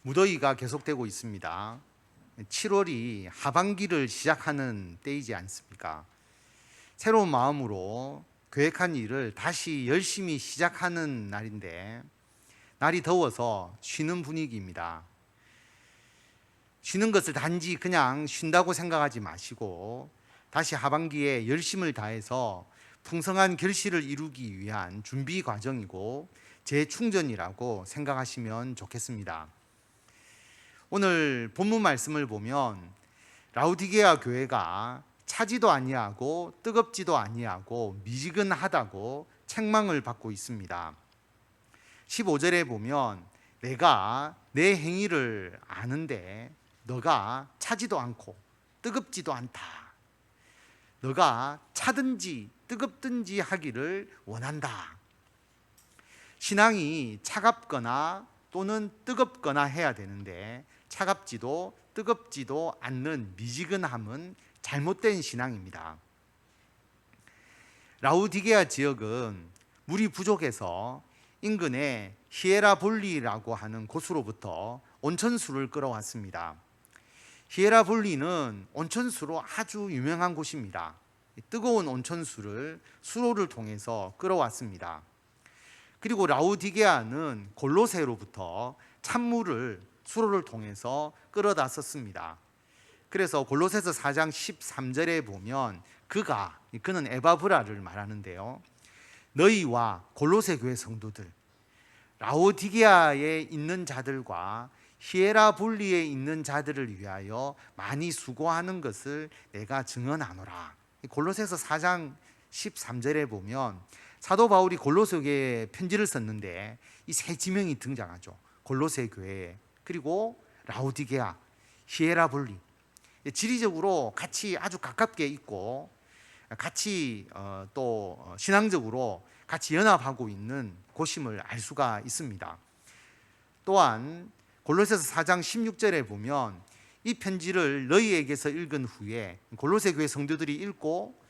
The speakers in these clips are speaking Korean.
무더위가 계속되고 있습니다. 7월이 하반기를 시작하는 때이지 않습니까? 새로운 마음으로 계획한 일을 다시 열심히 시작하는 날인데, 날이 더워서 쉬는 분위기입니다. 쉬는 것을 단지 그냥 쉰다고 생각하지 마시고 다시 하반기에 열심을 다해서 풍성한 결실을 이루기 위한 준비 과정이고 재충전이라고 생각하시면 좋겠습니다. 오늘 본문 말씀을 보면 라우디게아 교회가 차지도 아니하고 뜨겁지도 아니하고 미지근하다고 책망을 받고 있습니다. 15절에 보면 내가 내 행위를 아는데 너가 차지도 않고 뜨겁지도 않다. 너가 차든지 뜨겁든지 하기를 원한다. 신앙이 차갑거나 또는 뜨겁거나 해야 되는데 차갑지도 뜨겁지도 않는 미지근함은 잘못된 신앙입니다. 라우디게아 지역은 물이 부족해서 인근의 히에라볼리라고 하는 곳으로부터 온천수를 끌어왔습니다. 히에라볼리는 온천수로 아주 유명한 곳입니다. 뜨거운 온천수를 수로를 통해서 끌어왔습니다. 그리고 라우디게아는 골로새로부터 찬물을 수로를 통해서 끌어다 썼습니다. 그래서 골로새서 4장 13절에 보면 그는 에바브라를 말하는데요. 너희와 골로새 교회 성도들, 라우디게아에 있는 자들과 히에라볼리에 있는 자들을 위하여 많이 수고하는 것을 내가 증언하노라. 골로새서 4장 13절에 보면 사도 바울이 골로새 교회에 편지를 썼는데 이 세 지명이 등장하죠. 골로새 교회, 그리고 라우디게아, 히에라볼리. 지리적으로 같이 아주 가깝게 있고 같이 또 신앙적으로 같이 연합하고 있는 곳임을 알 수가 있습니다. 또한 골로새서 4장 16절에 보면 이 편지를 너희에게서 읽은 후에 골로새 교회 성도들이 읽고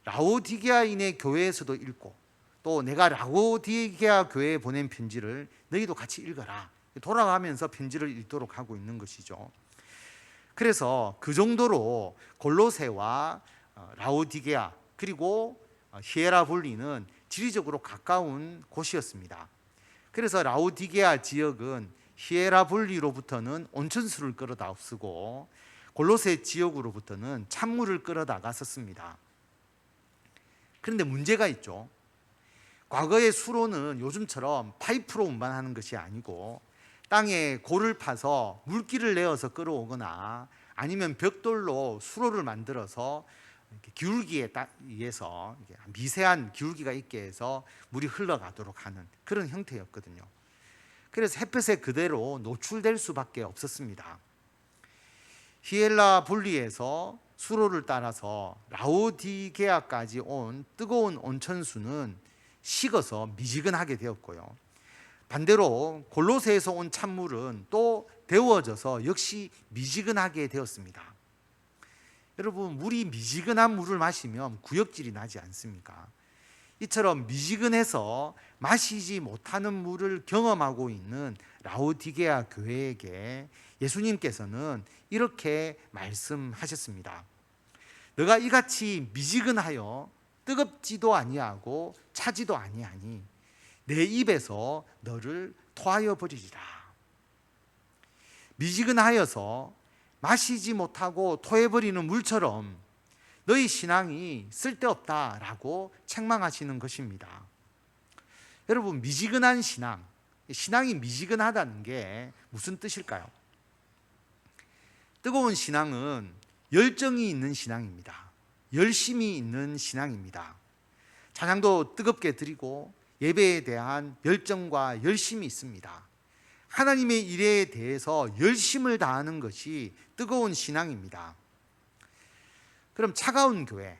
라우디게아인의 교회에서도 읽고 또 내가 라우디게아 교회에 보낸 편지를 너희도 같이 읽어라. 돌아가면서 편지를 읽도록 하고 있는 것이죠. 그래서 그 정도로 골로새와 라우디게아 그리고 히에라볼리는 지리적으로 가까운 곳이었습니다. 그래서 라우디게아 지역은 히에라볼리로부터는 온천수를 끌어다 쓰고 골로새 지역으로부터는 찬물을 끌어다가 썼습니다. 그런데 문제가 있죠. 과거의 수로는 요즘처럼 파이프로 운반하는 것이 아니고 땅에 골을 파서 물기를 내어서 끌어오거나 아니면 벽돌로 수로를 만들어서 기울기에 의해서 미세한 기울기가 있게 해서 물이 흘러가도록 하는 그런 형태였거든요. 그래서 햇볕에 그대로 노출될 수밖에 없었습니다. 히엘라볼리에서 수로를 따라서 라우디게아까지 온 뜨거운 온천수는 식어서 미지근하게 되었고요. 반대로 골로새에서 온 찬물은 또 데워져서 역시 미지근하게 되었습니다. 여러분, 물이 미지근한 물을 마시면 구역질이 나지 않습니까? 이처럼 미지근해서 마시지 못하는 물을 경험하고 있는 라우디게아 교회에게 예수님께서는 이렇게 말씀하셨습니다. 너가 이같이 미지근하여 뜨겁지도 아니하고 차지도 아니하니 내 입에서 너를 토하여 버리리라. 미지근하여서 마시지 못하고 토해버리는 물처럼 너희 신앙이 쓸데없다라고 책망하시는 것입니다. 여러분, 미지근한 신앙이 미지근하다는 게 무슨 뜻일까요? 뜨거운 신앙은 열정이 있는 신앙입니다. 열심이 있는 신앙입니다. 찬양도 뜨겁게 드리고 예배에 대한 열정과 열심이 있습니다. 하나님의 일에 대해서 열심을 다하는 것이 뜨거운 신앙입니다. 그럼 차가운 교회,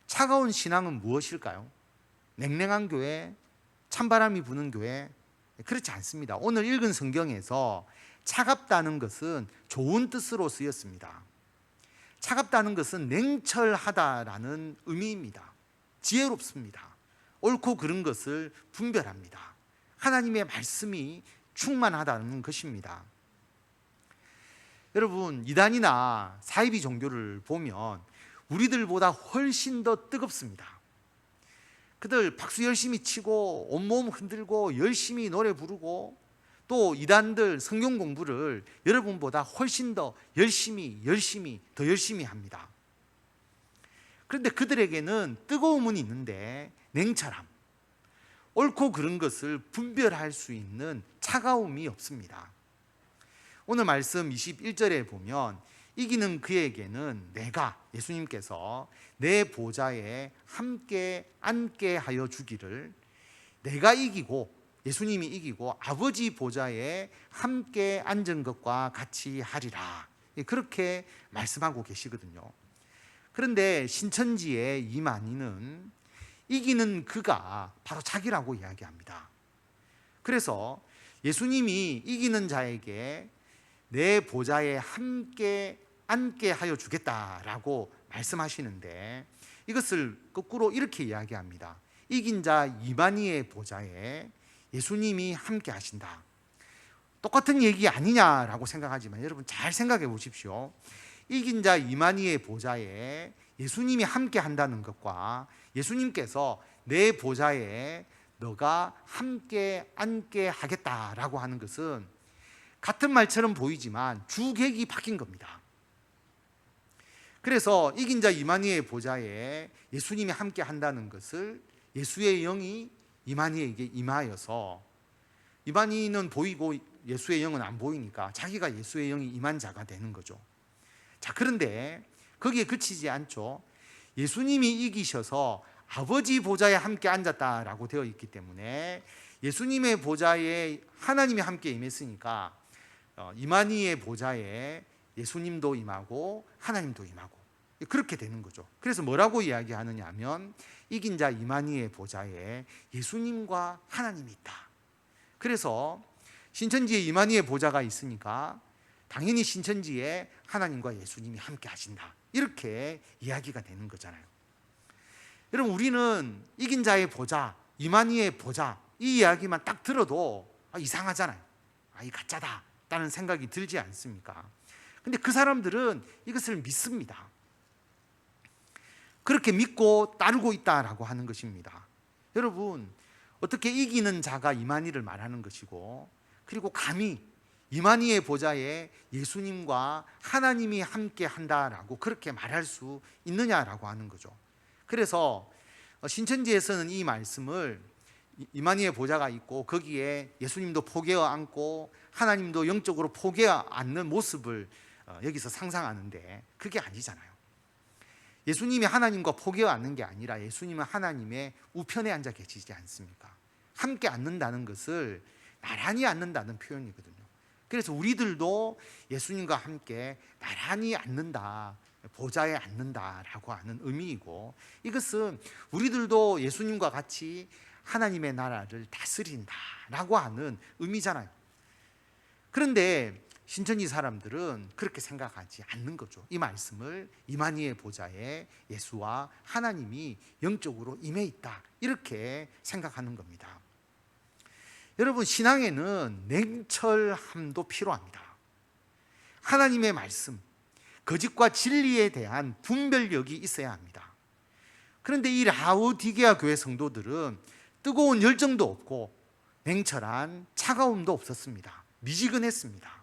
차가운 신앙은 무엇일까요? 냉랭한 교회, 찬바람이 부는 교회? 그렇지 않습니다. 오늘 읽은 성경에서 차갑다는 것은 좋은 뜻으로 쓰였습니다. 차갑다는 것은 냉철하다라는 의미입니다. 지혜롭습니다. 옳고 그른 것을 분별합니다. 하나님의 말씀이 충만하다는 것입니다. 여러분, 이단이나 사이비 종교를 보면 우리들보다 훨씬 더 뜨겁습니다. 그들 박수 열심히 치고 온몸 흔들고 열심히 노래 부르고, 또 이단들 성경 공부를 여러분보다 훨씬 더 열심히 더 열심히 합니다. 그런데 그들에게는 뜨거움은 있는데 냉철함, 옳고 그른 것을 분별할 수 있는 차가움이 없습니다. 오늘 말씀 21절에 보면 이기는 그에게는 내가, 예수님께서 내 보좌에 함께 앉게 하여 주기를, 내가 이기고, 예수님이 이기고 아버지 보좌에 함께 앉은 것과 같이 하리라, 그렇게 말씀하고 계시거든요. 그런데 신천지의 이만희는 이기는 그가 바로 자기라고 이야기합니다. 그래서 예수님이 이기는 자에게 내 보좌에 함께 앉게 하여 주겠다라고 말씀하시는데, 이것을 거꾸로 이렇게 이야기합니다. 이긴 자 이만희의 보좌에 예수님이 함께 하신다. 똑같은 얘기 아니냐라고 생각하지만 여러분 잘 생각해 보십시오. 이긴 자 이만희의 보좌에 예수님이 함께 한다는 것과 예수님께서 내 보좌에 너가 함께 앉게 하겠다라고 하는 것은 같은 말처럼 보이지만 주객이 바뀐 겁니다. 그래서 이긴 자 이만희의 보좌에 예수님이 함께 한다는 것을 예수의 영이 이만희에게 임하여서, 이만희는 보이고 예수의 영은 안 보이니까 자기가 예수의 영이 임한 자가 되는 거죠. 자, 그런데 거기에 그치지 않죠. 예수님이 이기셔서 아버지 보좌에 함께 앉았다라고 되어 있기 때문에 예수님의 보좌에 하나님이 함께 임했으니까 이만희의 보좌에 예수님도 임하고 하나님도 임하고 그렇게 되는 거죠. 그래서 뭐라고 이야기하느냐 하면 이긴 자 이만희의 보좌에 예수님과 하나님이 있다. 그래서 신천지에 이만희의 보좌가 있으니까 당연히 신천지에 하나님과 예수님이 함께 하신다, 이렇게 이야기가 되는 거잖아요. 여러분, 우리는 이긴 자의 보좌, 이만희의 보좌, 이 이야기만 딱 들어도 이상하잖아요. 이 가짜다 라는 생각이 들지 않습니까? 근데 그 사람들은 이것을 믿습니다. 그렇게 믿고 따르고 있다라고 하는 것입니다. 여러분, 어떻게 이기는 자가 이만희를 말하는 것이고, 그리고 감히 이만희의 보좌에 예수님과 하나님이 함께 한다라고 그렇게 말할 수 있느냐라고 하는 거죠. 그래서 신천지에서는 이 말씀을 이만희의 보좌가 있고 거기에 예수님도 포개어 앉고 하나님도 영적으로 포개어 앉는 모습을 여기서 상상하는데, 그게 아니잖아요. 예수님이 하나님과 포개어 앉는 게 아니라 예수님은 하나님의 우편에 앉아 계시지 않습니까? 함께 앉는다는 것을 나란히 앉는다는 표현이거든요. 그래서 우리들도 예수님과 함께 나란히 앉는다, 보좌에 앉는다라고 하는 의미이고, 이것은 우리들도 예수님과 같이 하나님의 나라를 다스린다라고 하는 의미잖아요. 그런데 신천지 사람들은 그렇게 생각하지 않는 거죠. 이 말씀을 이만희의 보좌에 예수와 하나님이 영적으로 임해 있다, 이렇게 생각하는 겁니다. 여러분, 신앙에는 냉철함도 필요합니다. 하나님의 말씀, 거짓과 진리에 대한 분별력이 있어야 합니다. 그런데 이 라오디게아 교회 성도들은 뜨거운 열정도 없고 냉철한 차가움도 없었습니다. 미지근했습니다.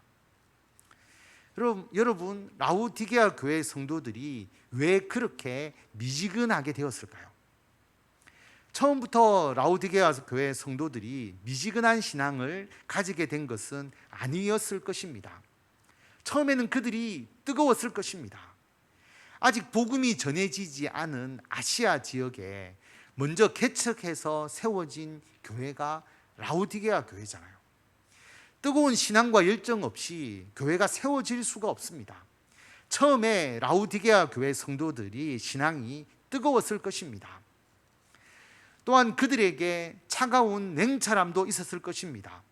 여러분, 라오디게아 교회 성도들이 왜 그렇게 미지근하게 되었을까요? 처음부터 라오디게아 교회 성도들이 미지근한 신앙을 가지게 된 것은 아니었을 것입니다. 처음에는 그들이 뜨거웠을 것입니다. 아직 복음이 전해지지 않은 아시아 지역에 먼저 개척해서 세워진 교회가 라오디게아 교회잖아요. 뜨거운 신앙과 열정 없이 교회가 세워질 수가 없습니다. 처음에 라오디게아 교회 성도들이 신앙이 뜨거웠을 것입니다. 또한 그들에게 차가운 냉철함도 있었을 것입니다.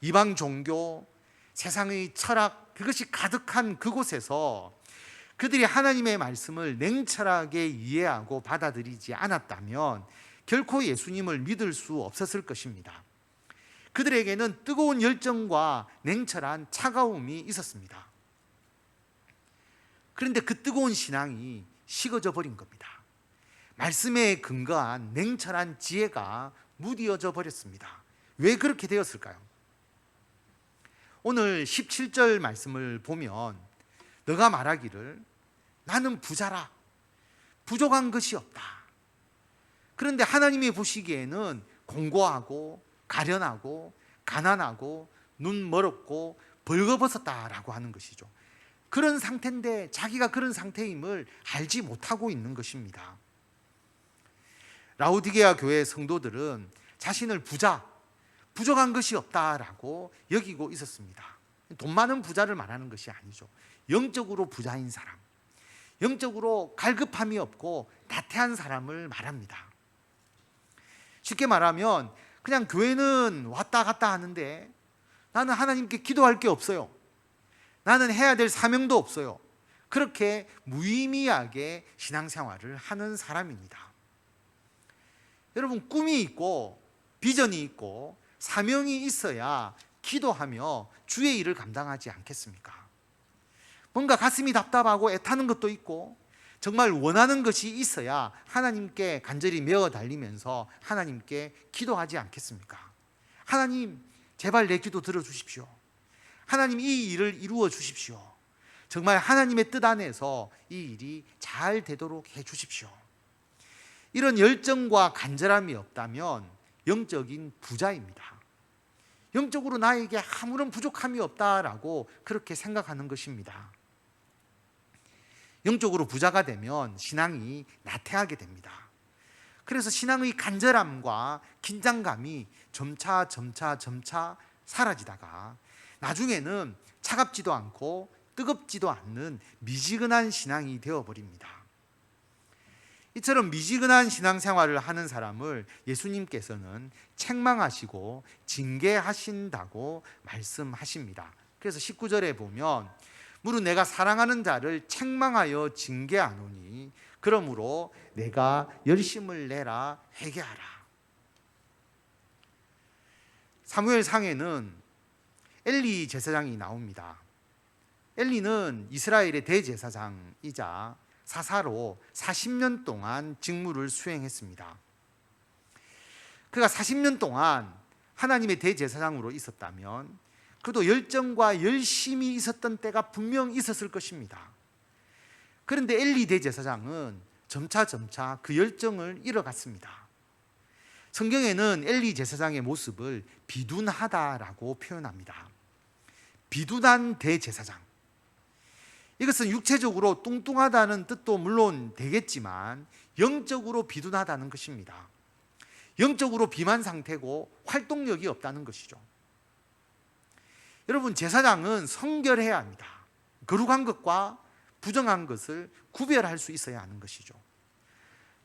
이방 종교, 세상의 철학, 그것이 가득한 그곳에서 그들이 하나님의 말씀을 냉철하게 이해하고 받아들이지 않았다면 결코 예수님을 믿을 수 없었을 것입니다. 그들에게는 뜨거운 열정과 냉철한 차가움이 있었습니다. 그런데 그 뜨거운 신앙이 식어져 버린 겁니다. 말씀에 근거한 냉철한 지혜가 무디어져 버렸습니다. 왜 그렇게 되었을까요? 오늘 17절 말씀을 보면 너가 말하기를 나는 부자라 부족한 것이 없다. 그런데 하나님이 보시기에는 공고하고 가련하고 가난하고 눈 멀었고 벌거벗었다라고 하는 것이죠. 그런 상태인데 자기가 그런 상태임을 알지 못하고 있는 것입니다. 라오디게아 교회 성도들은 자신을 부족한 것이 없다라고 여기고 있었습니다. 돈 많은 부자를 말하는 것이 아니죠. 영적으로 부자인 사람, 영적으로 갈급함이 없고 나태한 사람을 말합니다. 쉽게 말하면 그냥 교회는 왔다 갔다 하는데 나는 하나님께 기도할 게 없어요. 나는 해야 될 사명도 없어요. 그렇게 무의미하게 신앙생활을 하는 사람입니다. 여러분, 꿈이 있고 비전이 있고 사명이 있어야 기도하며 주의 일을 감당하지 않겠습니까? 뭔가 가슴이 답답하고 애타는 것도 있고 정말 원하는 것이 있어야 하나님께 간절히 메어 달리면서 하나님께 기도하지 않겠습니까? 하나님, 제발 내 기도 들어주십시오. 하나님, 이 일을 이루어 주십시오. 정말 하나님의 뜻 안에서 이 일이 잘 되도록 해 주십시오. 이런 열정과 간절함이 없다면 영적인 부자입니다. 영적으로 나에게 아무런 부족함이 없다라고 그렇게 생각하는 것입니다. 영적으로 부자가 되면 신앙이 나태하게 됩니다. 그래서 신앙의 간절함과 긴장감이 점차 사라지다가 나중에는 차갑지도 않고 뜨겁지도 않는 미지근한 신앙이 되어버립니다. 이처럼 미지근한 신앙생활을 하는 사람을 예수님께서는 책망하시고 징계하신다고 말씀하십니다. 그래서 19절에 보면 무릇 내가 사랑하는 자를 책망하여 징계하노니 그러므로 내가 열심을 내라 회개하라. 사무엘상에는 엘리 제사장이 나옵니다. 엘리는 이스라엘의 대제사장이자 사사로 40년 동안 직무를 수행했습니다. 그가 40년 동안 하나님의 대제사장으로 있었다면 그도 열정과 열심이 있었던 때가 분명 있었을 것입니다. 그런데 엘리 대제사장은 점차 그 열정을 잃어갔습니다. 성경에는 엘리 제사장의 모습을 비둔하다라고 표현합니다. 비둔한 대제사장. 이것은 육체적으로 뚱뚱하다는 뜻도 물론 되겠지만 영적으로 비둔하다는 것입니다. 영적으로 비만 상태고 활동력이 없다는 것이죠. 여러분, 제사장은 성결해야 합니다. 거룩한 것과 부정한 것을 구별할 수 있어야 하는 것이죠.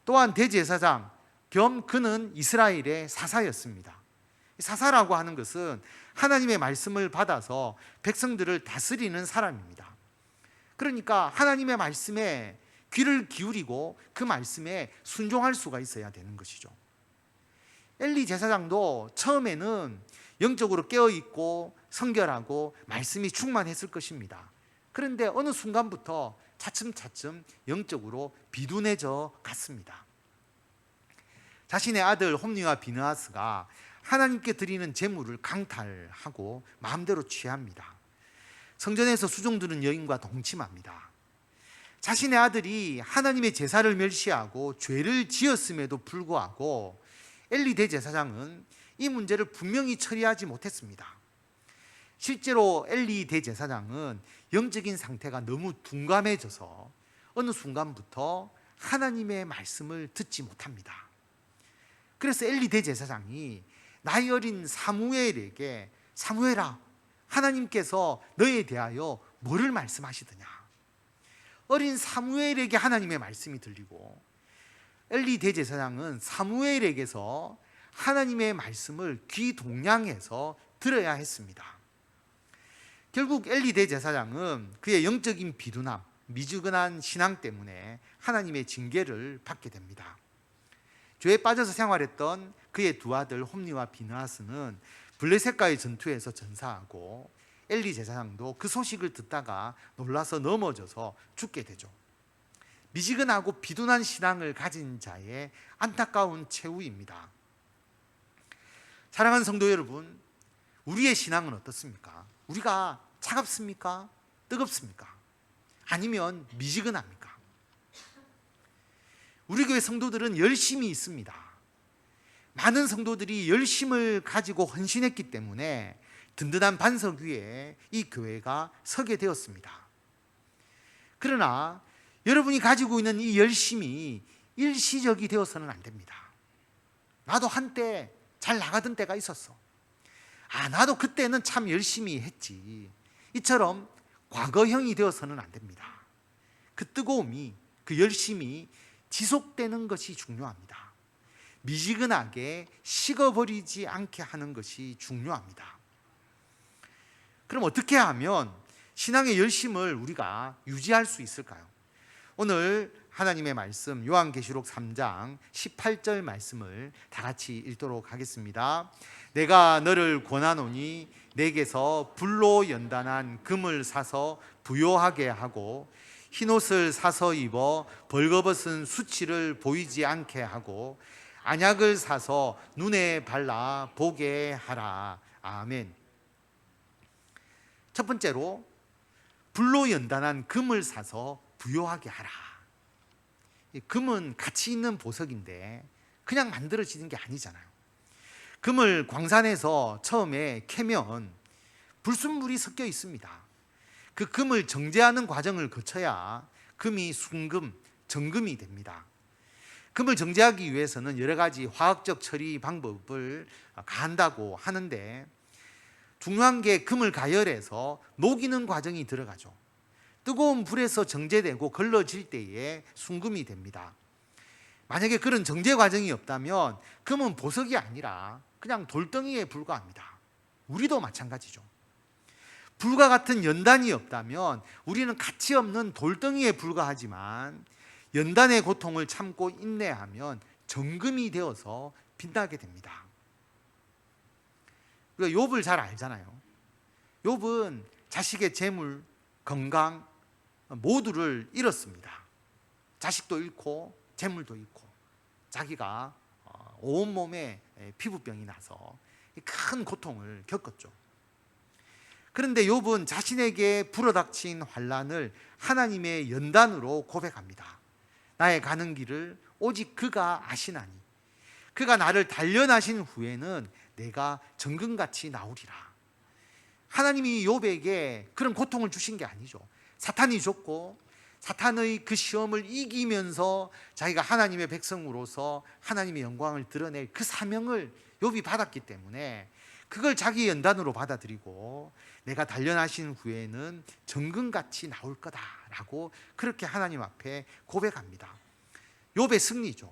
또한 대제사장 겸 그는 이스라엘의 사사였습니다. 사사라고 하는 것은 하나님의 말씀을 받아서 백성들을 다스리는 사람입니다. 그러니까 하나님의 말씀에 귀를 기울이고 그 말씀에 순종할 수가 있어야 되는 것이죠. 엘리 제사장도 처음에는 영적으로 깨어있고 성결하고 말씀이 충만했을 것입니다. 그런데 어느 순간부터 차츰 영적으로 비둔해져 갔습니다. 자신의 아들 홈리와 비느하스가 하나님께 드리는 제물을 강탈하고 마음대로 취합니다. 성전에서 수종드는 여인과 동침합니다. 자신의 아들이 하나님의 제사를 멸시하고 죄를 지었음에도 불구하고 엘리 대제사장은 이 문제를 분명히 처리하지 못했습니다. 실제로 엘리 대제사장은 영적인 상태가 너무 둔감해져서 어느 순간부터 하나님의 말씀을 듣지 못합니다. 그래서 엘리 대제사장이 나이 어린 사무엘에게 사무엘아, 하나님께서 너에 대하여 뭐를 말씀하시더냐. 어린 사무엘에게 하나님의 말씀이 들리고 엘리 대제사장은 사무엘에게서 하나님의 말씀을 귀동냥해서 들어야 했습니다. 결국 엘리 대제사장은 그의 영적인 비둔함, 미지근한 신앙 때문에 하나님의 징계를 받게 됩니다. 죄에 빠져서 생활했던 그의 두 아들 홈리와 비느하스는 블레셋과의 전투에서 전사하고 엘리 제사장도 그 소식을 듣다가 놀라서 넘어져서 죽게 되죠. 미지근하고 비둔한 신앙을 가진 자의 안타까운 최후입니다. 사랑하는 성도 여러분, 우리의 신앙은 어떻습니까? 우리가 차갑습니까? 뜨겁습니까? 아니면 미지근합니까? 우리 교회 성도들은 열심이 있습니다. 많은 성도들이 열심을 가지고 헌신했기 때문에 든든한 반석 위에 이 교회가 서게 되었습니다. 그러나 여러분이 가지고 있는 이 열심이 일시적이 되어서는 안 됩니다. 나도 한때 잘 나가던 때가 있었어. 나도 그때는 참 열심히 했지. 이처럼 과거형이 되어서는 안 됩니다. 그 뜨거움이, 그 열심이 지속되는 것이 중요합니다. 미지근하게 식어버리지 않게 하는 것이 중요합니다. 그럼 어떻게 하면 신앙의 열심을 우리가 유지할 수 있을까요? 오늘 하나님의 말씀 요한계시록 3장 18절 말씀을 다 같이 읽도록 하겠습니다. 내가 너를 권하노니 내게서 불로 연단한 금을 사서 부요하게 하고 흰옷을 사서 입어 벌거벗은 수치를 보이지 않게 하고 안약을 사서 눈에 발라 보게 하라. 아멘. 첫 번째로 불로 연단한 금을 사서 부요하게 하라. 금은 가치 있는 보석인데 그냥 만들어지는 게 아니잖아요. 금을 광산에서 처음에 캐면 불순물이 섞여 있습니다. 그 금을 정제하는 과정을 거쳐야 금이 순금, 정금이 됩니다. 금을 정제하기 위해서는 여러 가지 화학적 처리 방법을 가한다고 하는데 중요한 게 금을 가열해서 녹이는 과정이 들어가죠. 뜨거운 불에서 정제되고 걸러질 때에 순금이 됩니다. 만약에 그런 정제 과정이 없다면 금은 보석이 아니라 그냥 돌덩이에 불과합니다. 우리도 마찬가지죠. 불과 같은 연단이 없다면 우리는 가치 없는 돌덩이에 불과하지만 연단의 고통을 참고 인내하면 정금이 되어서 빛나게 됩니다. 우리가 욥을 잘 알잖아요. 욥은 자식의 재물, 건강 모두를 잃었습니다. 자식도 잃고 재물도 잃고 자기가 온몸에 피부병이 나서 큰 고통을 겪었죠. 그런데 욥은 자신에게 불어닥친 환난을 하나님의 연단으로 고백합니다. 나의 가는 길을 오직 그가 아시나니 그가 나를 단련하신 후에는 내가 정금같이 나오리라. 하나님이 욥에게 그런 고통을 주신 게 아니죠. 사탄이 줬고 사탄의 그 시험을 이기면서 자기가 하나님의 백성으로서 하나님의 영광을 드러낼 그 사명을 욥이 받았기 때문에 그걸 자기 연단으로 받아들이고 내가 단련하신 후에는 정금같이 나올 거다라고 그렇게 하나님 앞에 고백합니다. 욥의 승리죠.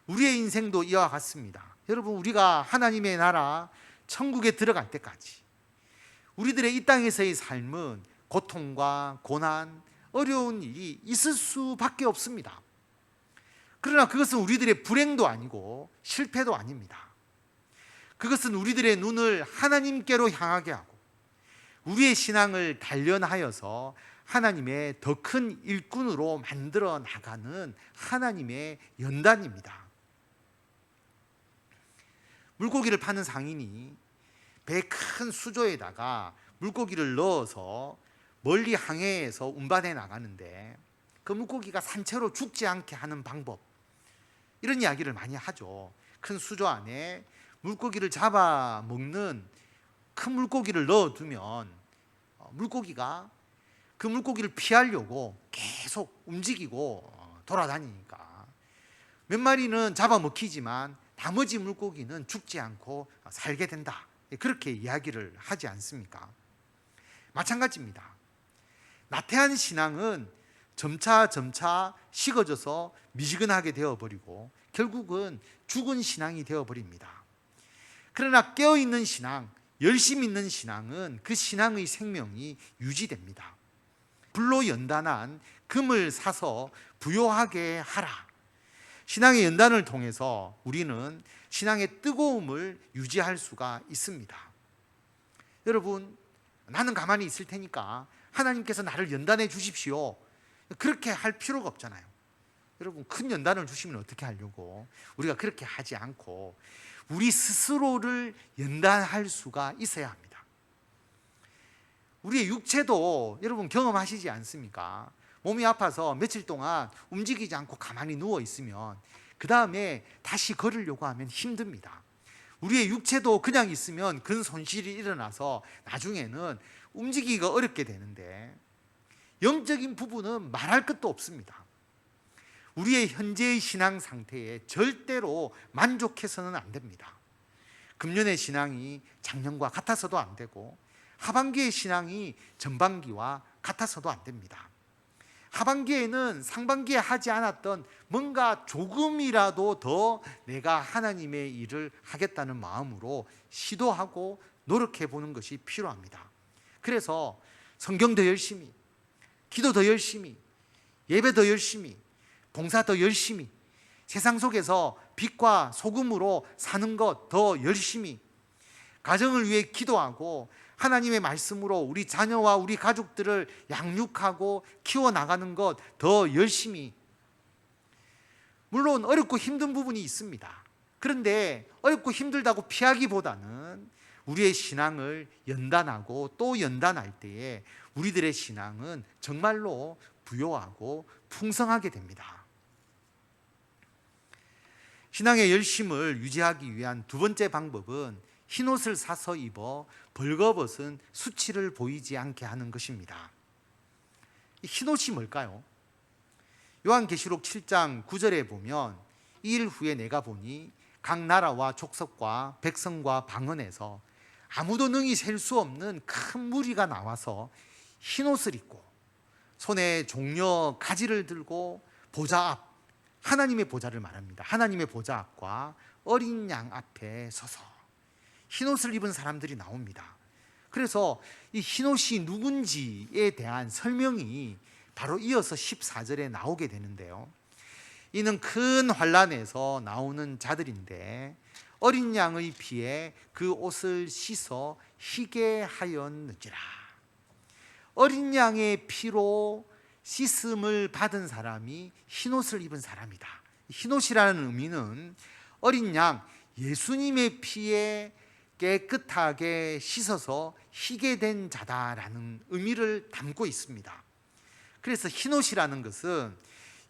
우리의 인생도 이와 같습니다. 여러분, 우리가 하나님의 나라 천국에 들어갈 때까지 우리들의 이 땅에서의 삶은 고통과 고난, 어려운 일이 있을 수밖에 없습니다. 그러나 그것은 우리들의 불행도 아니고 실패도 아닙니다. 그것은 우리들의 눈을 하나님께로 향하게 하고 우리의 신앙을 단련하여서 하나님의 더 큰 일꾼으로 만들어 나가는 하나님의 연단입니다. 물고기를 파는 상인이 배 큰 수조에다가 물고기를 넣어서 멀리 항해해서 운반해 나가는데 그 물고기가 산채로 죽지 않게 하는 방법, 이런 이야기를 많이 하죠. 큰 수조 안에 물고기를 잡아 먹는 큰 물고기를 넣어두면 물고기가 그 물고기를 피하려고 계속 움직이고 돌아다니니까 몇 마리는 잡아먹히지만 나머지 물고기는 죽지 않고 살게 된다. 그렇게 이야기를 하지 않습니까? 마찬가지입니다. 나태한 신앙은 점차 식어져서 미지근하게 되어버리고 결국은 죽은 신앙이 되어버립니다. 그러나 깨어있는 신앙, 열심 있는 신앙은 그 신앙의 생명이 유지됩니다. 불로 연단한 금을 사서 부요하게 하라. 신앙의 연단을 통해서 우리는 신앙의 뜨거움을 유지할 수가 있습니다. 여러분, 나는 가만히 있을 테니까 하나님께서 나를 연단해 주십시오. 그렇게 할 필요가 없잖아요. 여러분, 큰 연단을 주시면 어떻게 하려고? 우리가 그렇게 하지 않고 우리 스스로를 연단할 수가 있어야 합니다. 우리의 육체도 여러분 경험하시지 않습니까? 몸이 아파서 며칠 동안 움직이지 않고 가만히 누워 있으면 그 다음에 다시 걸으려고 하면 힘듭니다. 우리의 육체도 그냥 있으면 근 손실이 일어나서 나중에는 움직이기가 어렵게 되는데, 영적인 부분은 말할 것도 없습니다. 우리의 현재의 신앙 상태에 절대로 만족해서는 안 됩니다. 금년의 신앙이 작년과 같아서도 안 되고, 하반기의 신앙이 전반기와 같아서도 안 됩니다. 하반기에는 상반기에 하지 않았던 뭔가 조금이라도 더 내가 하나님의 일을 하겠다는 마음으로 시도하고 노력해 보는 것이 필요합니다. 그래서 성경 더 열심히, 기도 더 열심히, 예배 더 열심히, 봉사 더 열심히, 세상 속에서 빛과 소금으로 사는 것 더 열심히, 가정을 위해 기도하고 하나님의 말씀으로 우리 자녀와 우리 가족들을 양육하고 키워나가는 것 더 열심히. 물론 어렵고 힘든 부분이 있습니다. 그런데 어렵고 힘들다고 피하기보다는 우리의 신앙을 연단하고 또 연단할 때에 우리들의 신앙은 정말로 부요하고 풍성하게 됩니다. 신앙의 열심을 유지하기 위한 두 번째 방법은 흰옷을 사서 입어 벌거벗은 수치를 보이지 않게 하는 것입니다. 이 흰옷이 뭘까요? 요한계시록 7장 9절에 보면 이 일 후에 내가 보니 각 나라와 족속과 백성과 방언에서 아무도 능히 셀 수 없는 큰 무리가 나와서 흰옷을 입고 손에 종려 가지를 들고 보좌 앞, 하나님의 보좌를 말합니다. 하나님의 보좌 앞과 어린 양 앞에 서서 흰옷을 입은 사람들이 나옵니다. 그래서 이 흰옷이 누군지에 대한 설명이 바로 이어서 14절에 나오게 되는데요. 이는 큰 환란에서 나오는 자들인데 어린 양의 피에 그 옷을 씻어 희게 하였느니라. 어린 양의 피로 씻음을 받은 사람이 흰옷을 입은 사람이다. 흰옷이라는 의미는 어린 양 예수님의 피에 깨끗하게 씻어서 희게 된 자다라는 의미를 담고 있습니다. 그래서 흰옷이라는 것은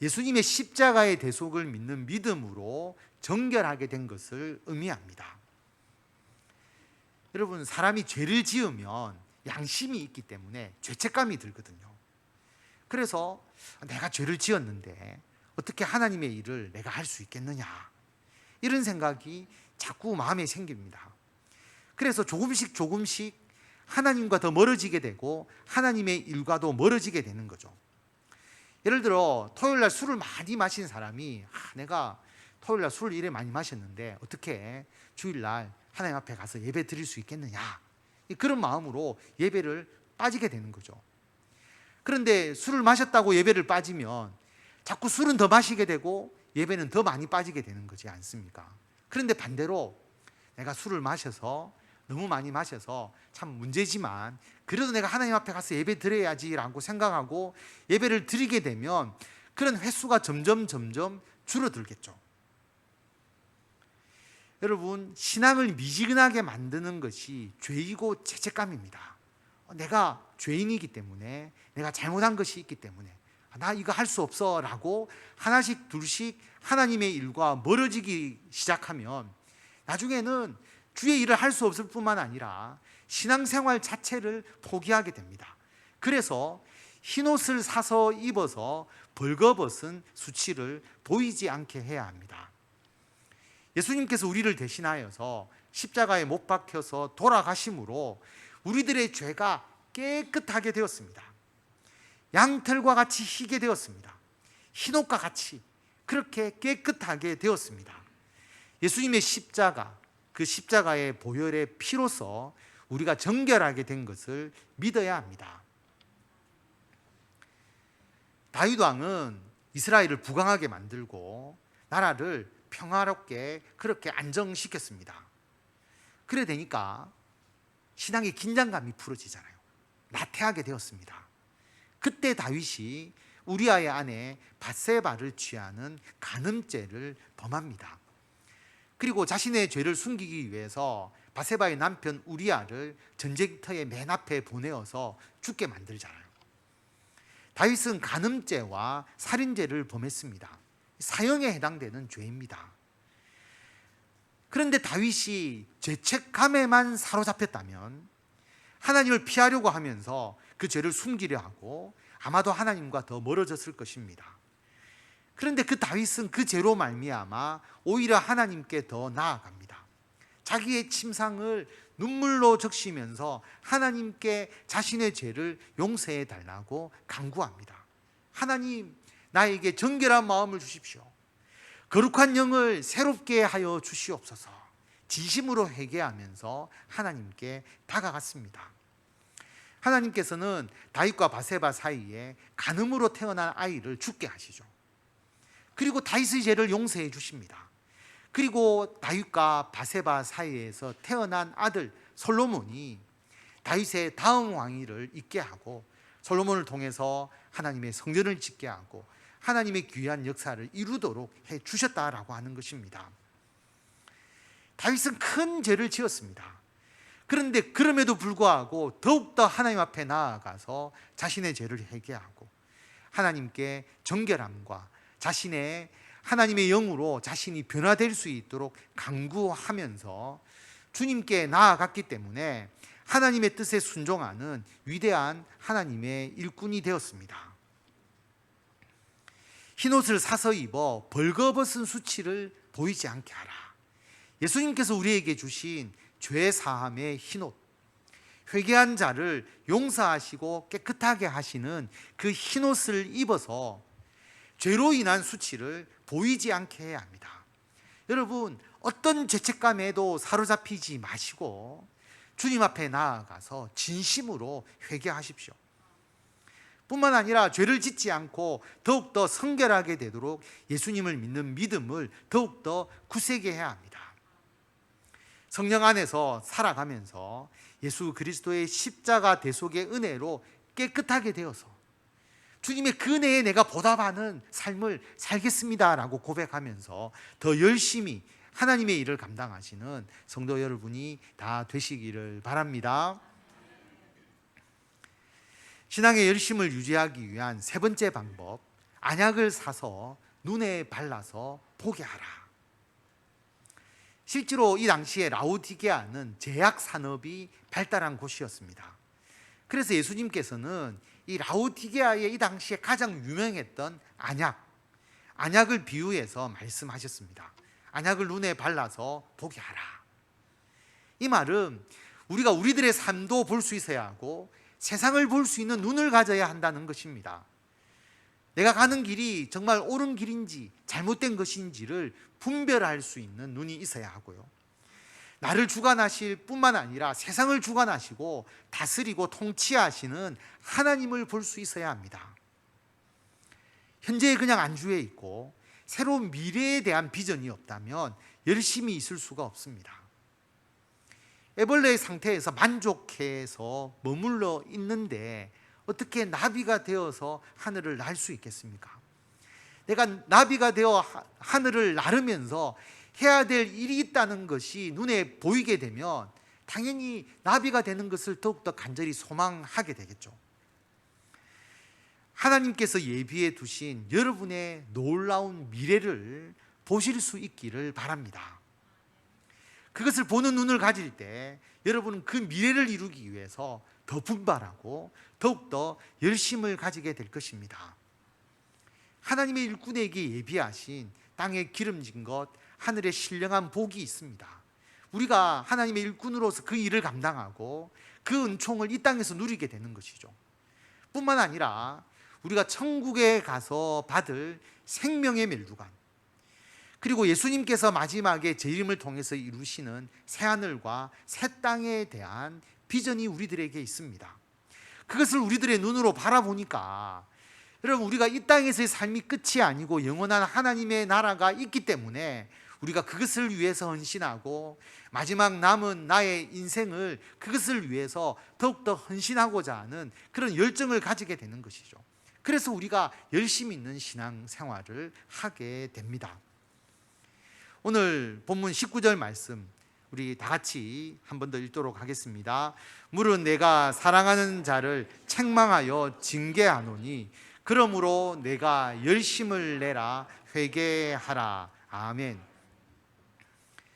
예수님의 십자가의 대속을 믿는 믿음으로 정결하게 된 것을 의미합니다. 여러분, 사람이 죄를 지으면 양심이 있기 때문에 죄책감이 들거든요. 그래서 내가 죄를 지었는데 어떻게 하나님의 일을 내가 할 수 있겠느냐, 이런 생각이 자꾸 마음에 생깁니다. 그래서 조금씩 하나님과 더 멀어지게 되고 하나님의 일과도 멀어지게 되는 거죠. 예를 들어 토요일 날 술을 많이 마신 사람이 내가 토요일 날 술을 이래 많이 마셨는데 어떻게 주일 날 하나님 앞에 가서 예배 드릴 수 있겠느냐, 그런 마음으로 예배를 빠지게 되는 거죠. 그런데 술을 마셨다고 예배를 빠지면 자꾸 술은 더 마시게 되고 예배는 더 많이 빠지게 되는 거지 않습니까? 그런데 반대로 내가 술을 마셔서 너무 많이 마셔서 참 문제지만 그래도 내가 하나님 앞에 가서 예배 드려야지라고 생각하고 예배를 드리게 되면 그런 횟수가 점점 줄어들겠죠. 여러분, 신앙을 미지근하게 만드는 것이 죄이고 죄책감입니다. 내가 죄인이기 때문에, 내가 잘못한 것이 있기 때문에 나 이거 할 수 없어 라고 하나씩 둘씩 하나님의 일과 멀어지기 시작하면 나중에는 주의 일을 할 수 없을 뿐만 아니라 신앙생활 자체를 포기하게 됩니다. 그래서 흰옷을 사서 입어서 벌거벗은 수치를 보이지 않게 해야 합니다. 예수님께서 우리를 대신하여서 십자가에 못 박혀서 돌아가심으로 우리들의 죄가 깨끗하게 되었습니다. 양털과 같이 희게 되었습니다. 흰옷과 같이 그렇게 깨끗하게 되었습니다. 예수님의 십자가, 그 십자가의 보혈의 피로서 우리가 정결하게 된 것을 믿어야 합니다. 다윗 왕은 이스라엘을 부강하게 만들고 나라를 평화롭게 그렇게 안정시켰습니다. 그래 되니까 신앙의 긴장감이 풀어지잖아요. 나태하게 되었습니다. 그때 다윗이 우리아의 아내 밧세바를 취하는 간음죄를 범합니다. 그리고 자신의 죄를 숨기기 위해서 밧세바의 남편 우리아를 전쟁터의 맨 앞에 보내어서 죽게 만들잖아요. 다윗은 간음죄와 살인죄를 범했습니다. 사형에 해당되는 죄입니다. 그런데 다윗이 죄책감에만 사로잡혔다면 하나님을 피하려고 하면서 그 죄를 숨기려 하고 아마도 하나님과 더 멀어졌을 것입니다. 그런데 그 다윗은 그 죄로 말미암아 오히려 하나님께 더 나아갑니다. 자기의 침상을 눈물로 적시면서 하나님께 자신의 죄를 용서해 달라고 간구합니다. 하나님, 나에게 정결한 마음을 주십시오. 거룩한 영을 새롭게 하여 주시옵소서. 진심으로 회개하면서 하나님께 다가갔습니다. 하나님께서는 다윗과 밧세바 사이에 간음으로 태어난 아이를 죽게 하시죠. 그리고 다윗의 죄를 용서해 주십니다. 그리고 다윗과 밧세바 사이에서 태어난 아들 솔로몬이 다윗의 다음 왕위를 잇게 하고 솔로몬을 통해서 하나님의 성전을 짓게 하고 하나님의 귀한 역사를 이루도록 해 주셨다라고 하는 것입니다. 다윗은 큰 죄를 지었습니다. 그런데 그럼에도 불구하고 더욱더 하나님 앞에 나아가서 자신의 죄를 회개하고 하나님께 정결함과 자신의 하나님의 영으로 자신이 변화될 수 있도록 간구하면서 주님께 나아갔기 때문에 하나님의 뜻에 순종하는 위대한 하나님의 일꾼이 되었습니다. 흰옷을 사서 입어 벌거벗은 수치를 보이지 않게 하라. 예수님께서 우리에게 주신 죄 사함의 흰옷, 회개한 자를 용서하시고 깨끗하게 하시는 그 흰옷을 입어서 죄로 인한 수치를 보이지 않게 해야 합니다. 여러분, 어떤 죄책감에도 사로잡히지 마시고 주님 앞에 나아가서 진심으로 회개하십시오. 뿐만 아니라 죄를 짓지 않고 더욱더 성결하게 되도록 예수님을 믿는 믿음을 더욱더 굳세게 해야 합니다. 성령 안에서 살아가면서 예수 그리스도의 십자가 대속의 은혜로 깨끗하게 되어서 주님의 그 은혜에 내가 보답하는 삶을 살겠습니다라고 고백하면서 더 열심히 하나님의 일을 감당하시는 성도 여러분이 다 되시기를 바랍니다. 신앙의 열심을 유지하기 위한 세 번째 방법, 안약을 사서 눈에 발라서 보게 하라. 실제로 이 당시에 라오디게아는 제약 산업이 발달한 곳이었습니다. 그래서 예수님께서는 이 라오디게아의 이 당시에 가장 유명했던 안약을 비유해서 말씀하셨습니다. 안약을 눈에 발라서 보게 하라. 이 말은 우리가 우리들의 삶도 볼 수 있어야 하고 세상을 볼 수 있는 눈을 가져야 한다는 것입니다. 내가 가는 길이 정말 옳은 길인지 잘못된 것인지를 분별할 수 있는 눈이 있어야 하고요. 나를 주관하실 뿐만 아니라 세상을 주관하시고 다스리고 통치하시는 하나님을 볼 수 있어야 합니다. 현재에 그냥 안주해 있고 새로운 미래에 대한 비전이 없다면 열심히 있을 수가 없습니다. 애벌레의 상태에서 만족해서 머물러 있는데 어떻게 나비가 되어서 하늘을 날 수 있겠습니까? 내가 나비가 되어 하늘을 나르면서 해야 될 일이 있다는 것이 눈에 보이게 되면 당연히 나비가 되는 것을 더욱더 간절히 소망하게 되겠죠. 하나님께서 예비해 두신 여러분의 놀라운 미래를 보실 수 있기를 바랍니다. 그것을 보는 눈을 가질 때 여러분은 그 미래를 이루기 위해서 더 분발하고 더욱더 열심을 가지게 될 것입니다. 하나님의 일꾼에게 예비하신 땅에 기름진 것, 하늘에 신령한 복이 있습니다. 우리가 하나님의 일꾼으로서 그 일을 감당하고 그 은총을 이 땅에서 누리게 되는 것이죠. 뿐만 아니라 우리가 천국에 가서 받을 생명의 멸류관, 그리고 예수님께서 마지막에 재림을 통해서 이루시는 새하늘과 새 땅에 대한 비전이 우리들에게 있습니다. 그것을 우리들의 눈으로 바라보니까 여러분, 우리가 이 땅에서의 삶이 끝이 아니고 영원한 하나님의 나라가 있기 때문에 우리가 그것을 위해서 헌신하고 마지막 남은 나의 인생을 그것을 위해서 더욱더 헌신하고자 하는 그런 열정을 가지게 되는 것이죠. 그래서 우리가 열심히 있는 신앙생활을 하게 됩니다. 오늘 본문 19절 말씀 우리 다 같이 한 번 더 읽도록 하겠습니다. 물은 내가 사랑하는 자를 책망하여 징계하노니 그러므로 내가 열심을 내라 회개하라. 아멘.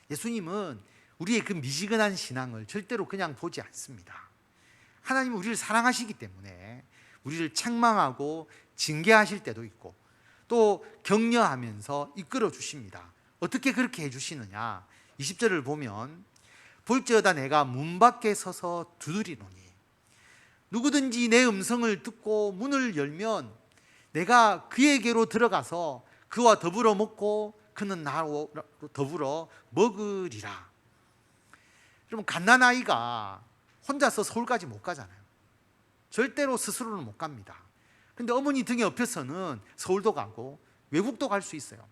예수님은 우리의 그 미지근한 신앙을 절대로 그냥 보지 않습니다. 하나님은 우리를 사랑하시기 때문에 우리를 책망하고 징계하실 때도 있고 또 격려하면서 이끌어 주십니다. 어떻게 그렇게 해주시느냐? 20절을 보면 볼지어다 내가 문 밖에 서서 두드리노니 누구든지 내 음성을 듣고 문을 열면 내가 그에게로 들어가서 그와 더불어 먹고 그는 나로 더불어 먹으리라. 여러분, 갓난아이가 혼자서 서울까지 못 가잖아요. 절대로 스스로는 못 갑니다. 근데 어머니 등에 업혀서는 서울도 가고 외국도 갈 수 있어요.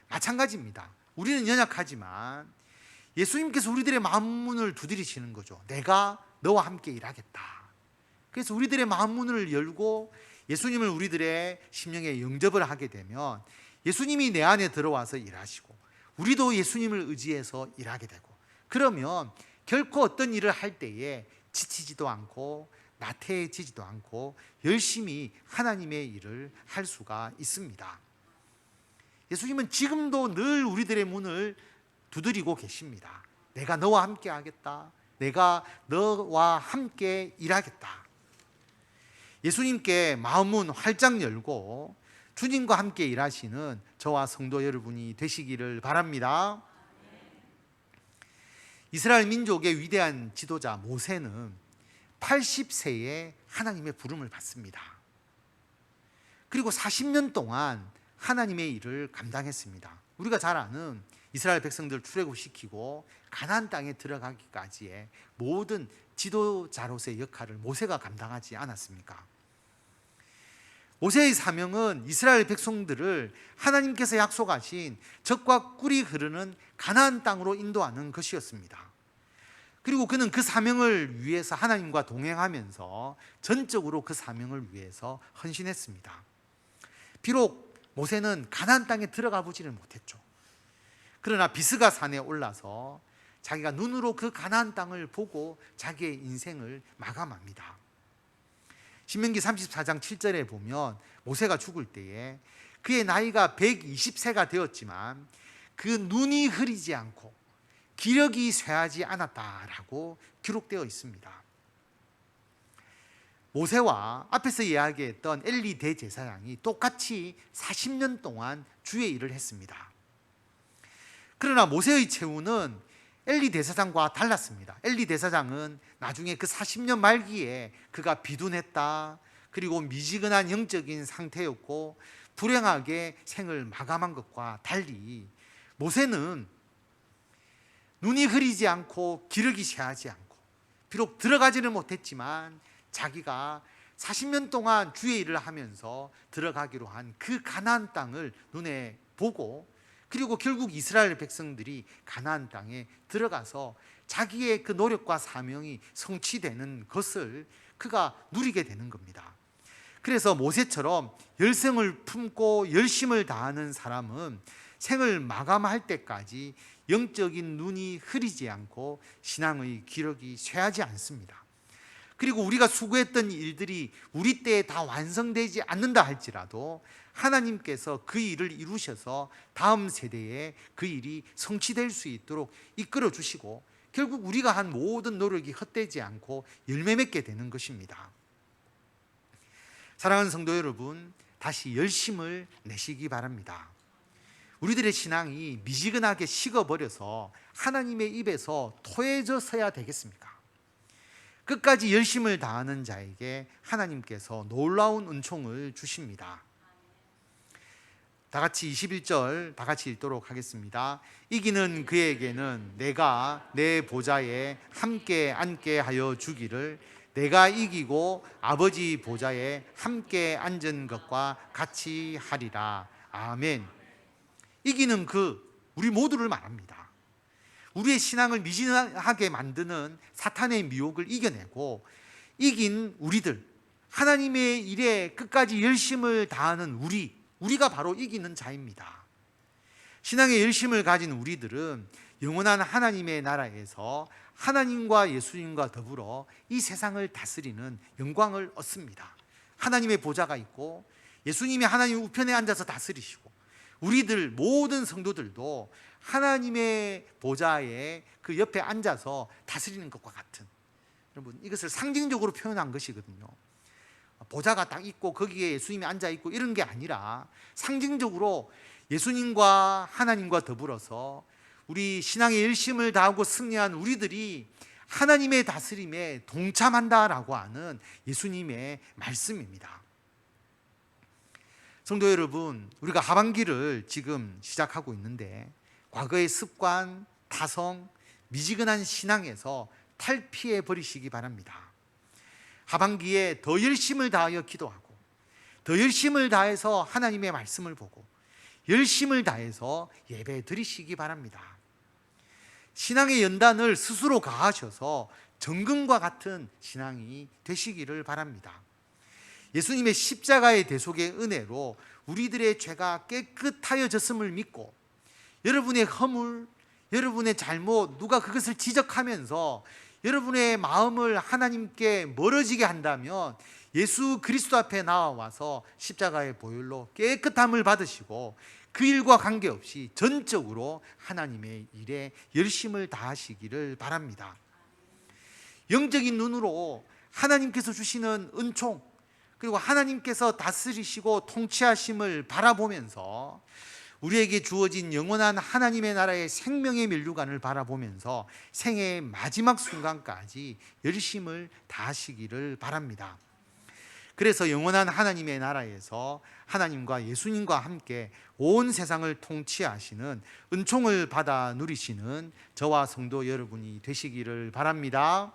마찬가지입니다. 우리는 연약하지만 예수님께서 우리들의 마음 문을 두드리시는 거죠. 내가 너와 함께 일하겠다. 그래서 우리들의 마음 문을 열고 예수님을 우리들의 심령에 영접을 하게 되면 예수님이 내 안에 들어와서 일하시고 우리도 예수님을 의지해서 일하게 되고 그러면 결코 어떤 일을 할 때에 지치지도 않고 나태해지지도 않고 열심히 하나님의 일을 할 수가 있습니다. 예수님은 지금도 늘 우리들의 문을 두드리고 계십니다. 내가 너와 함께 하겠다. 내가 너와 함께 일하겠다. 예수님께 마음문 활짝 열고 주님과 함께 일하시는 저와 성도 여러분이 되시기를 바랍니다. 이스라엘 민족의 위대한 지도자 모세는 80세에 하나님의 부름을 받습니다. 그리고 40년 동안 하나님의 일을 감당했습니다. 우리가 잘 아는 이스라엘 백성들 출애굽시키고 가나안 땅에 들어가기까지의 모든 지도자로서의 역할을 모세가 감당하지 않았습니까? 모세의 사명은 이스라엘 백성들을 하나님께서 약속하신 젖과 꿀이 흐르는 가나안 땅으로 인도하는 것이었습니다. 그리고 그는 그 사명을 위해서 하나님과 동행하면서 전적으로 그 사명을 위해서 헌신했습니다. 비록 모세는 가나안 땅에 들어가 보지는 못했죠. 그러나 비스가 산에 올라서 자기가 눈으로 그 가나안 땅을 보고 자기의 인생을 마감합니다. 신명기 34장 7절에 보면 모세가 죽을 때에 그의 나이가 120세가 되었지만 그 눈이 흐리지 않고 기력이 쇠하지 않았다라고 기록되어 있습니다. 모세와 앞에서 이야기했던 엘리 대제사장이 똑같이 40년 동안 주의 일을 했습니다. 그러나 모세의 최후는 엘리 대제사장과 달랐습니다. 엘리 대제사장은 나중에 그 40년 말기에 그가 비둔했다. 그리고 미지근한 영적인 상태였고 불행하게 생을 마감한 것과 달리 모세는 눈이 흐리지 않고 기력이 쇠하지 않고 비록 들어가지는 못했지만 자기가 40년 동안 주의 일을 하면서 들어가기로 한 그 가나안 땅을 눈에 보고 그리고 결국 이스라엘 백성들이 가나안 땅에 들어가서 자기의 그 노력과 사명이 성취되는 것을 그가 누리게 되는 겁니다. 그래서 모세처럼 열성을 품고 열심을 다하는 사람은 생을 마감할 때까지 영적인 눈이 흐리지 않고 신앙의 기력이 쇠하지 않습니다. 그리고 우리가 수고했던 일들이 우리 때에 다 완성되지 않는다 할지라도 하나님께서 그 일을 이루셔서 다음 세대에 그 일이 성취될 수 있도록 이끌어 주시고 결국 우리가 한 모든 노력이 헛되지 않고 열매 맺게 되는 것입니다. 사랑하는 성도 여러분, 다시 열심을 내시기 바랍니다. 우리들의 신앙이 미지근하게 식어버려서 하나님의 입에서 토해져서야 되겠습니까? 끝까지 열심을 다하는 자에게 하나님께서 놀라운 은총을 주십니다. 다 같이 21절 다 같이 읽도록 하겠습니다. 이기는 그에게는 내가 내 보좌에 함께 앉게 하여 주기를 내가 이기고 아버지 보좌에 함께 앉은 것과 같이 하리라. 아멘. 이기는 그 우리 모두를 말합니다. 우리의 신앙을 미진하게 만드는 사탄의 미혹을 이겨내고 이긴 우리들, 하나님의 일에 끝까지 열심을 다하는 우리가 바로 이기는 자입니다. 신앙의 열심을 가진 우리들은 영원한 하나님의 나라에서 하나님과 예수님과 더불어 이 세상을 다스리는 영광을 얻습니다. 하나님의 보좌가 있고 예수님이 하나님 우편에 앉아서 다스리시고 우리들 모든 성도들도 하나님의 보좌에 그 옆에 앉아서 다스리는 것과 같은, 여러분 이것을 상징적으로 표현한 것이거든요. 보좌가 딱 있고 거기에 예수님이 앉아 있고 이런 게 아니라 상징적으로 예수님과 하나님과 더불어서 우리 신앙의 열심을 다하고 승리한 우리들이 하나님의 다스림에 동참한다라고 하는 예수님의 말씀입니다. 성도 여러분, 우리가 하반기를 지금 시작하고 있는데 과거의 습관, 타성, 미지근한 신앙에서 탈피해 버리시기 바랍니다. 하반기에 더 열심을 다하여 기도하고 더 열심을 다해서 하나님의 말씀을 보고 열심을 다해서 예배 드리시기 바랍니다. 신앙의 연단을 스스로 가하셔서 정금과 같은 신앙이 되시기를 바랍니다. 예수님의 십자가의 대속의 은혜로 우리들의 죄가 깨끗하여졌음을 믿고 여러분의 허물, 여러분의 잘못, 누가 그것을 지적하면서 여러분의 마음을 하나님께 멀어지게 한다면 예수 그리스도 앞에 나와서 십자가의 보혈로 깨끗함을 받으시고 그 일과 관계없이 전적으로 하나님의 일에 열심을 다하시기를 바랍니다. 영적인 눈으로 하나님께서 주시는 은총, 그리고 하나님께서 다스리시고 통치하심을 바라보면서 우리에게 주어진 영원한 하나님의 나라의 생명의 면류관을 바라보면서 생애의 마지막 순간까지 열심을 다하시기를 바랍니다. 그래서 영원한 하나님의 나라에서 하나님과 예수님과 함께 온 세상을 통치하시는 은총을 받아 누리시는 저와 성도 여러분이 되시기를 바랍니다.